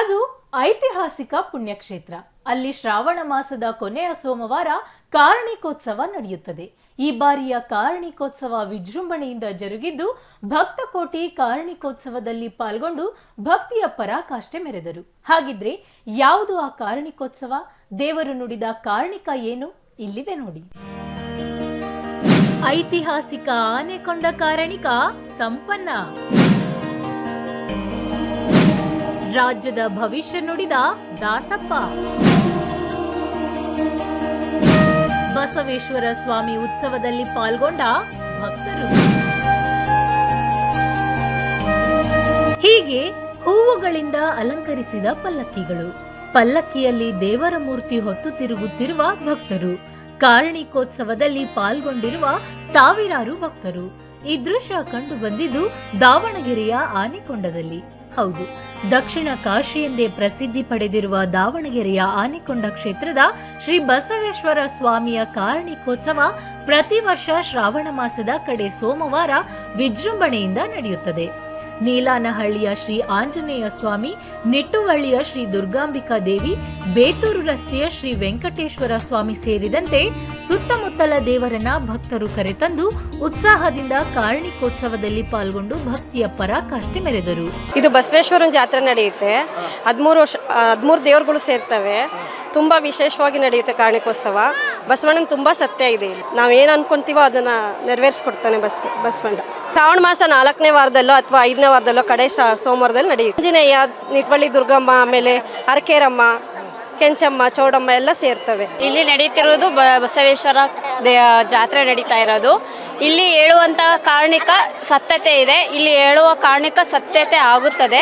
ಅದು ಐತಿಹಾಸಿಕ ಪುಣ್ಯಕ್ಷೇತ್ರ. ಅಲ್ಲಿ ಶ್ರಾವಣ ಮಾಸದ ಕೊನೆಯ ಸೋಮವಾರ ಕಾರಣಿಕೋತ್ಸವ ನಡೆಯುತ್ತದೆ. ಈ ಬಾರಿಯ ಕಾರಣಿಕೋತ್ಸವ ವಿಜೃಂಭಣೆಯಿಂದ ಜರುಗಿದ್ದು ಭಕ್ತಕೋಟಿ ಕಾರಣಿಕೋತ್ಸವದಲ್ಲಿ ಪಾಲ್ಗೊಂಡು ಭಕ್ತಿಯ ಪರಾಕಾಷ್ಠೆ ಮೆರೆದರು. ಹಾಗಿದ್ರೆ ಯಾವುದು ಆ ಕಾರಣಿಕೋತ್ಸವ? ದೇವರು ನುಡಿದ ಕಾರಣಿಕ ಏನು? ಇಲ್ಲಿದೆ ನೋಡಿ. ಐತಿಹಾಸಿಕ ಆನೆಕೊಂಡ ಕಾರಣಿಕ ಸಂಪನ್ನ. ರಾಜ್ಯದ ಭವಿಷ್ಯ ನುಡಿದ ದಾಸಪ್ಪ. ಬಸವೇಶ್ವರ ಸ್ವಾಮಿ ಉತ್ಸವದಲ್ಲಿ ಪಾಲ್ಗೊಂಡ ಭಕ್ತರು. ಹೀಗೆ ಹೂವುಗಳಿಂದ ಅಲಂಕರಿಸಿದ ಪಲ್ಲಕ್ಕಿಗಳು, ಪಲ್ಲಕ್ಕಿಯಲ್ಲಿ ದೇವರ ಮೂರ್ತಿ ಹೊತ್ತು ತಿರುಗುತ್ತಿರುವ ಭಕ್ತರು, ಕಾರಣಿಕೋತ್ಸವದಲ್ಲಿ ಪಾಲ್ಗೊಂಡಿರುವ ಸಾವಿರಾರು ಭಕ್ತರು. ಈ ದೃಶ್ಯ ಕಂಡು ಬಂದಿದ್ದು ದಾವಣಗೆರೆಯ ಆನೆಕೊಂಡದಲ್ಲಿ. ಹೌದು, ದಕ್ಷಿಣ ಕಾಶಿ ಎಂದೇ ಪ್ರಸಿದ್ಧಿ ಪಡೆದಿರುವ ದಾವಣಗೆರೆಯ ಆನೆಕೊಂಡ ಕ್ಷೇತ್ರದ ಶ್ರೀ ಬಸವೇಶ್ವರ ಸ್ವಾಮಿಯ ಕಾರಣಿಕೋತ್ಸವ ಪ್ರತಿ ವರ್ಷ ಶ್ರಾವಣ ಮಾಸದ ಕಡೆ ಸೋಮವಾರ ವಿಜೃಂಭಣೆಯಿಂದ ನಡೆಯುತ್ತದೆ. ನೀಲಾನಹಳ್ಳಿಯ ಶ್ರೀ ಆಂಜನೇಯ ಸ್ವಾಮಿ, ನಿಟ್ಟುವಳ್ಳಿಯ ಶ್ರೀ ದುರ್ಗಾಂಬಿಕಾ ದೇವಿ, ಬೇತೂರು ರಸ್ತೆಯ ಶ್ರೀ ವೆಂಕಟೇಶ್ವರ ಸ್ವಾಮಿ ಸೇರಿದಂತೆ ಸುತ್ತಮುತ್ತಲ ದೇವರನ್ನ ಭಕ್ತರು ಕರೆತಂದು ಉತ್ಸಾಹದಿಂದ ಕಾರಣಿಕೋತ್ಸವದಲ್ಲಿ ಪಾಲ್ಗೊಂಡು ಭಕ್ತಿಯ ಪರಾಕಾಷ್ಠೆ ಮೆರೆದರು. ಇದು ಬಸವೇಶ್ವರನ ಜಾತ್ರೆ ನಡೆಯುತ್ತೆ. 13 ದೇವರುಗಳು ಸೇರ್ತವೆ. ತುಂಬ ವಿಶೇಷವಾಗಿ ನಡೆಯುತ್ತೆ ಕಾರಣಿಕೋತ್ಸವ. ಬಸವಣ್ಣನ ತುಂಬ ಸತ್ಯ ಇದೆ. ನಾವೇನು ಅನ್ಕೊಂತೀವೋ ಅದನ್ನು ನೆರವೇರಿಸ್ಕೊಡ್ತಾನೆ ಬಸವಣ್ಣ. ಶ್ರಾವಣ ಮಾಸ 4ನೇ ವಾರದಲ್ಲೋ ಅಥವಾ 5ನೇ ವಾರದಲ್ಲೋ ಕಡೆ ಸೋಮವಾರದಲ್ಲಿ ನಡೆಯುತ್ತೆ. ಆಂಜನೇಯ, ನಿಟ್ವಳ್ಳಿ ದುರ್ಗಮ್ಮ, ಆಮೇಲೆ ಅರಕೇರಮ್ಮ, ಕೆಂಚಮ್ಮ, ಚೌಡಮ್ಮ ಎಲ್ಲ ಸೇರ್ತವೆ. ಇಲ್ಲಿ ನಡೀತಿರೋದು ಬಸವೇಶ್ವರ ಜಾತ್ರೆ ನಡೀತಾ ಇರೋದು. ಇಲ್ಲಿ ಹೇಳುವಂಥ ಕಾರಣಿಕ ಸತ್ಯತೆ ಇದೆ. ಇಲ್ಲಿ ಹೇಳುವ ಕಾರಣಿಕ ಸತ್ಯತೆ ಆಗುತ್ತದೆ.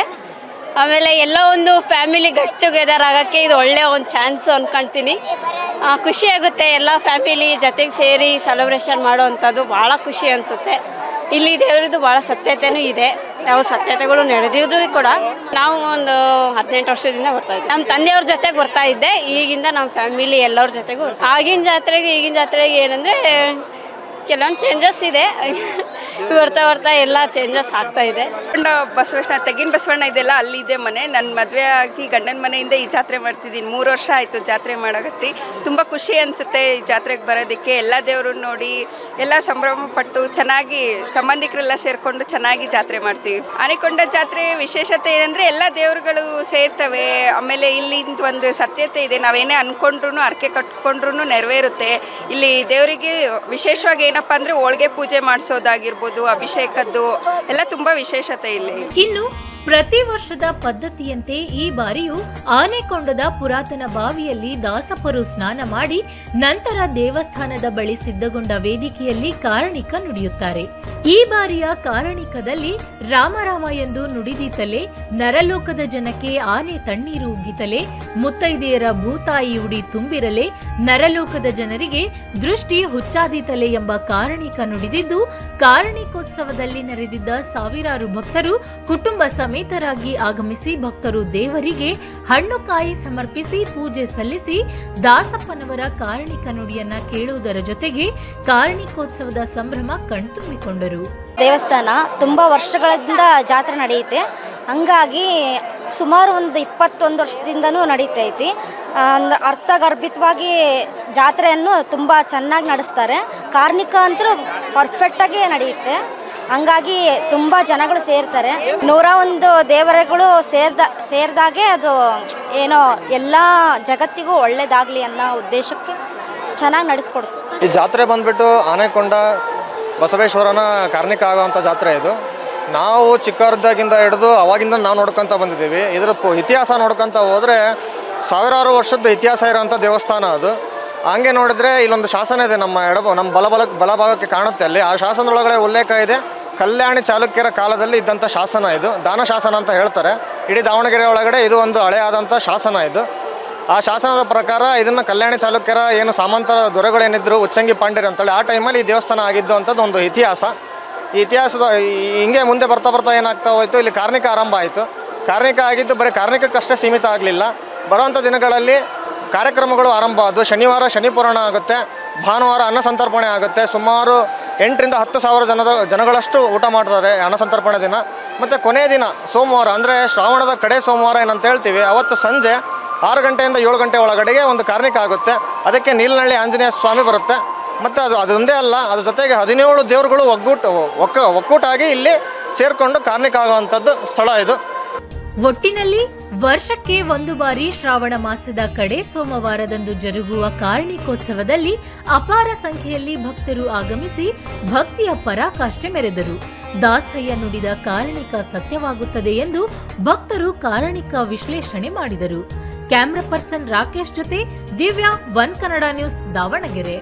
ಆಮೇಲೆ ಎಲ್ಲ ಒಂದು ಫ್ಯಾಮಿಲಿ ಗೆಟ್ ಟುಗೆದರ್ ಆಗೋಕ್ಕೆ ಇದು ಒಳ್ಳೆಯ ಒಂದು ಚಾನ್ಸು ಅಂದ್ಕೊಳ್ತೀನಿ. ಖುಷಿಯಾಗುತ್ತೆ. ಎಲ್ಲ ಫ್ಯಾಮಿಲಿ ಜೊತೆಗೆ ಸೇರಿ ಸೆಲೆಬ್ರೇಷನ್ ಮಾಡೋವಂಥದ್ದು ಭಾಳ ಖುಷಿ ಅನಿಸುತ್ತೆ. ಇಲ್ಲಿ ದೇವರದ್ದು ಭಾಳ ಸತ್ಯತೆಯೂ ಇದೆ. ಯಾವ ಸತ್ಯತೆಗಳು ನಡೆದಿದ್ದು ಕೂಡ. ನಾವು ಒಂದು 18 ವರ್ಷದಿಂದ ಬರ್ತಾ ಇದ್ದೆ. ನಮ್ಮ ತಂದೆಯವ್ರ ಜೊತೆಗೆ ಬರ್ತಾ ಇದ್ದೆ. ಈಗಿಂದ ನಮ್ಮ ಫ್ಯಾಮಿಲಿ ಎಲ್ಲರ ಜೊತೆಗೂ. ಆಗಿನ ಜಾತ್ರೆಗೆ ಈಗಿನ ಜಾತ್ರೆಗೆ ಏನಂದರೆ ಕೆಲವೊಂದು ಚೇಂಜಸ್ ಇದೆ. ಬರ್ತಾ ಎಲ್ಲ ಚೇಂಜಸ್ ಆಗ್ತಾ ಇದೆ. ಬಸವೇಶ್ವರ ತೆಗಿನ ಬಸವಣ್ಣ ಇದೆಲ್ಲ ಅಲ್ಲಿ ಇದೆ ಮನೆ. ನನ್ನ ಮದುವೆ ಆಗಿ ಗಂಡನ ಮನೆಯಿಂದ ಈ ಜಾತ್ರೆ ಮಾಡ್ತಿದ್ದೀನಿ. 3 ವರ್ಷ ಆಯಿತು ಜಾತ್ರೆ ಮಾಡೋಗತ್ತಿ. ತುಂಬ ಖುಷಿ ಅನಿಸುತ್ತೆ ಈ ಜಾತ್ರೆಗೆ ಬರೋದಕ್ಕೆ. ಎಲ್ಲ ದೇವ್ರನ್ನ ನೋಡಿ ಎಲ್ಲ ಸಂಭ್ರಮ ಪಟ್ಟು ಚೆನ್ನಾಗಿ ಸಂಬಂಧಿಕರೆಲ್ಲ ಸೇರಿಕೊಂಡು ಚೆನ್ನಾಗಿ ಜಾತ್ರೆ ಮಾಡ್ತೀವಿ. ಆನೆಕೊಂಡ ಜಾತ್ರೆ ವಿಶೇಷತೆ ಏನಂದರೆ ಎಲ್ಲ ದೇವರುಗಳು ಸೇರ್ತವೆ. ಆಮೇಲೆ ಇಲ್ಲಿಂದ ಒಂದು ಸತ್ಯತೆ ಇದೆ. ನಾವೇನೇ ಅಂದ್ಕೊಂಡ್ರು ಹರಕೆ ಕಟ್ಕೊಂಡ್ರು ನೆರವೇರುತ್ತೆ. ಇಲ್ಲಿ ದೇವರಿಗೆ ವಿಶೇಷವಾಗಿ ಏನಪ್ಪ ಅಂದರೆ ಹೋಳಿಗೆ ಪೂಜೆ ಮಾಡಿಸೋದಾಗಿರ್ಬೋದು, ಅಭಿಷೇಕದ್ದು ಎಲ್ಲ ತುಂಬ ವಿಶೇಷತೆ ಇಲ್ಲಿ. ಇನ್ನು ಪ್ರತಿ ವರ್ಷದ ಪದ್ಧತಿಯಂತೆ ಈ ಬಾರಿಯೂ ಆನೆಕೊಂಡದ ಪುರಾತನ ಬಾವಿಯಲ್ಲಿ ದಾಸಪ್ಪರು ಸ್ನಾನ ಮಾಡಿ ನಂತರ ದೇವಸ್ಥಾನದ ಬಳಿ ಸಿದ್ಧಗೊಂಡ ವೇದಿಕೆಯಲ್ಲಿ ಕಾರಣಿಕ ನುಡಿಯುತ್ತಾರೆ. ಈ ಬಾರಿಯ ಕಾರಣಿಕದಲ್ಲಿ ರಾಮರಾಮ ಎಂದು ನುಡಿದಿತ್ತಲೇ, ನರಲೋಕದ ಜನಕ್ಕೆ ಆನೆ ತಣ್ಣೀರು ಉಗ್ಗಿತಲೇ, ಮುತ್ತೈದೆಯರ ಭೂತಾಯಿ ಉಡಿ ತುಂಬಿರಲೆ, ನರಲೋಕದ ಜನರಿಗೆ ದೃಷ್ಟಿ ಹುಚ್ಚಾದೀತಲೆ ಎಂಬ ಕಾರಣಿಕ ನುಡಿದಿದ್ದು, ಕಾರಣಿಕೋತ್ಸವದಲ್ಲಿ ನೆರೆದಿದ್ದ ಸಾವಿರಾರು ಭಕ್ತರು ಕುಟುಂಬ ಸಮೇತರಾಗಿ ಆಗಮಿಸಿ ಭಕ್ತರು ದೇವರಿಗೆ ಹಣ್ಣು ಕಾಯಿ ಸಮರ್ಪಿಸಿ ಪೂಜೆ ಸಲ್ಲಿಸಿ ದಾಸಪ್ಪನವರ ಕಾರಣಿಕ ನುಡಿಯನ್ನ ಕೇಳುವುದರ ಜೊತೆಗೆ ಕಾರಣಿಕೋತ್ಸವದ ಸಂಭ್ರಮ ಕಣ್ತುಂಬಿಕೊಂಡರು. ದೇವಸ್ಥಾನ ತುಂಬ ವರ್ಷಗಳಿಂದ ಜಾತ್ರೆ ನಡೆಯುತ್ತೆ. ಹಂಗಾಗಿ ಸುಮಾರು ಒಂದು 21 ವರ್ಷದಿಂದನೂ ನಡೀತೈತಿ. ಅರ್ಥಗರ್ಭಿತವಾಗಿ ಜಾತ್ರೆಯನ್ನು ತುಂಬ ಚೆನ್ನಾಗಿ ನಡೆಸ್ತಾರೆ. ಕಾರಣಿಕ ಅಂತೂ ಪರ್ಫೆಕ್ಟಾಗಿ ನಡೆಯುತ್ತೆ. ಹಂಗಾಗಿ ತುಂಬ ಜನಗಳು ಸೇರ್ತಾರೆ. 101 ದೇವರುಗಳು ಸೇರಿದಾಗೆ ಅದು ಏನೋ ಎಲ್ಲ ಜಗತ್ತಿಗೂ ಒಳ್ಳೇದಾಗಲಿ ಅನ್ನೋ ಉದ್ದೇಶಕ್ಕೆ ಚೆನ್ನಾಗಿ ನಡೆಸ್ಕೊಡ್ತೀವಿ. ಈ ಜಾತ್ರೆ ಬಂದುಬಿಟ್ಟು ಆನೆಕೊಂಡ ಬಸವೇಶ್ವರನ ಕಾರಣಿಕ ಆಗೋವಂಥ ಜಾತ್ರೆ ಇದು. ನಾವು ಚಿಕ್ಕವರಿದ್ದಾಗಿಂದ ಹಿಡಿದು ಅವಾಗಿಂದ ನಾವು ನೋಡ್ಕೊತ ಬಂದಿದ್ದೀವಿ. ಇದರ ಇತಿಹಾಸ ನೋಡ್ಕೊತ ಹೋದರೆ ಸಾವಿರಾರು ವರ್ಷದ ಇತಿಹಾಸ ಇರೋವಂಥ ದೇವಸ್ಥಾನ ಅದು. ಹಂಗೆ ನೋಡಿದ್ರೆ ಇಲ್ಲೊಂದು ಶಾಸನ ಇದೆ, ನಮ್ಮ ಬಲಭಾಗಕ್ಕೆ ಕಾಣುತ್ತೆ. ಅಲ್ಲಿ ಆ ಶಾಸನದೊಳಗಡೆ ಉಲ್ಲೇಖ ಇದೆ, ಕಲ್ಯಾಣಿ ಚಾಲುಕ್ಯರ ಕಾಲದಲ್ಲಿ ಇದ್ದಂಥ ಶಾಸನ ಇದು. ದಾನ ಶಾಸನ ಅಂತ ಹೇಳ್ತಾರೆ. ಇಡೀ ದಾವಣಗೆರೆ ಒಳಗಡೆ ಇದು ಒಂದು ಹಳೆಯಾದಂಥ ಶಾಸನ ಇದು. ಆ ಶಾಸನದ ಪ್ರಕಾರ ಇದನ್ನು ಕಲ್ಯಾಣಿ ಚಾಲುಕ್ಯರ ಏನು ಸಾಮಂತರ ದೊರೆಗಳೇನಿದ್ರು, ಉಚ್ಚಂಗಿ ಪಾಂಡ್ಯರು ಅಂತೇಳಿ, ಆ ಟೈಮಲ್ಲಿ ಈ ದೇವಸ್ಥಾನ ಆಗಿದ್ದು ಅಂಥದ್ದು ಒಂದು ಇತಿಹಾಸ. ಈ ಇತಿಹಾಸದ ಹಿಂಗೆ ಮುಂದೆ ಬರ್ತಾ ಏನಾಗ್ತಾ ಹೋಯಿತು, ಇಲ್ಲಿ ಕಾರಣಿಕ ಆರಂಭ ಆಯಿತು. ಕಾರಣಿಕ ಆಗಿದ್ದು ಬರೀ ಕಾರಣಿಕಕ್ಕಷ್ಟೇ ಸೀಮಿತ ಆಗಲಿಲ್ಲ. ಬರುವಂಥ ದಿನಗಳಲ್ಲಿ ಕಾರ್ಯಕ್ರಮಗಳು ಆರಂಭ ಆದವು. ಶನಿವಾರ ಶನಿ ಪುರಾಣ ಆಗುತ್ತೆ, ಭಾನುವಾರ ಅನ್ನ ಸಂತರ್ಪಣೆ ಆಗುತ್ತೆ. ಸುಮಾರು 8,000 ರಿಂದ 10,000 ಜನಗಳಷ್ಟು ಊಟ ಮಾಡ್ತಾರೆ ಅನ್ನ ಸಂತರ್ಪಣೆ ದಿನ. ಮತ್ತು ಕೊನೆಯ ದಿನ ಸೋಮವಾರ ಅಂದರೆ ಶ್ರಾವಣದ ಕಡೆ ಸೋಮವಾರ ಏನಂತ ಹೇಳ್ತೀವಿ, ಅವತ್ತು ಸಂಜೆ 6 ಗಂಟೆಯಿಂದ 7 ಗಂಟೆ ಒಳಗಡೆಗೆ ಒಂದು ಕಾರ್ಣಿಕ ಆಗುತ್ತೆ. ಅದಕ್ಕೆ ನೀಲನಹಳ್ಳಿ ಆಂಜನೇಯ ಸ್ವಾಮಿ ಬರುತ್ತೆ. ಮತ್ತು ಅದೊಂದೇ ಅಲ್ಲ, ಅದ್ರ ಜೊತೆಗೆ 17 ದೇವರುಗಳು ಒಕ್ಕೂಟಾಗಿ ಇಲ್ಲಿ ಸೇರಿಕೊಂಡು ಕಾರ್ಣಿಕ ಆಗುವಂಥದ್ದು ಸ್ಥಳ ಇದು. ಒಟ್ಟಿನಲ್ಲಿ ವರ್ಷಕ್ಕೆ ಒಂದು ಬಾರಿ ಶ್ರಾವಣ ಮಾಸದ ಕಡೆ ಸೋಮವಾರದಂದು ಜರುಗುವ ಕಾರ್ಣಿಕೋತ್ಸವದಲ್ಲಿ ಅಪಾರ ಸಂಖ್ಯೆಯಲ್ಲಿ ಭಕ್ತರು ಆಗಮಿಸಿ ಭಕ್ತಿಯ ಪರಾಕಾಷ್ಠೆ ಮೆರೆದರು. ದಾಸಯ್ಯ ನುಡಿದ ಕಾರಣಿಕ ಸತ್ಯವಾಗುತ್ತದೆ ಎಂದು ಭಕ್ತರು ಕಾರಣಿಕ ವಿಶ್ಲೇಷಣೆ ಮಾಡಿದರು. ಕ್ಯಾಮ್ರಾ ಪರ್ಸನ್ ರಾಕೇಶ್ ಜೊತೆ ದಿವ್ಯಾ, ಒನ್ ಕನ್ನಡ ನ್ಯೂಸ್, ದಾವಣಗೆರೆ.